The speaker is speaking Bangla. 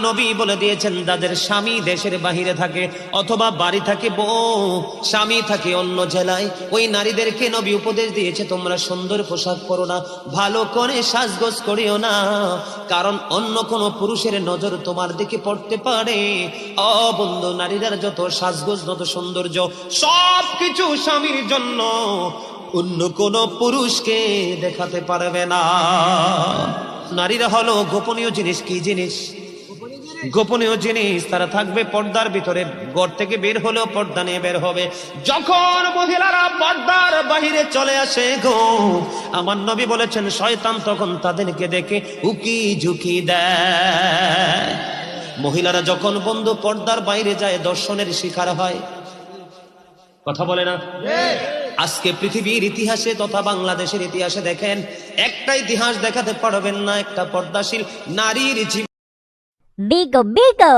নবী বলে দিয়েছেন যাদের স্বামী দেশের বাহিরে থাকে অথবা বাড়ি থাকে বউ, স্বামী থাকে অন্য জেলায়, ওই নারীদেরকে নবী উপদেশ দিয়েছে তোমরা সুন্দর পোশাক পরো না, ভালো করে সাজগোজ করিও না, কারণ অন্য কোন পুরুষের নজর তোমার দিকে পড়তে পারে। ও বন্ধু, নারীরা যত সাজগোজ যত সৌন্দর্য সবকিছু স্বামীর জন্য, অন্য কোন পুরুষকে দেখাতে পারবে না। নারীরা হলো গোপনীয় জিনিস। কি জিনিস? গোপনীয় জিনিস। তারা থাকবে পর্দার ভিতরে, ঘর থেকে বের হলেও পর্দা নিয়ে বের হবে। যখন মহিলারা পর্দার বাহিরে চলে আসে গো, আমার নবী বলেছেন শয়তান তখন তাদেরকে দেখে উকি ঝুঁকি দেয়। মহিলারা যখন বন্ধু পর্দার বাইরে যায় দর্শনের শিকার হয়। কথা বলে না? আজকে পৃথিবীর ইতিহাসে তথা বাংলাদেশের ইতিহাসে দেখেন, একটা ইতিহাস দেখাতে পারবেন না একটা পর্দাশীল নারীর জীবন Bigo Bigo!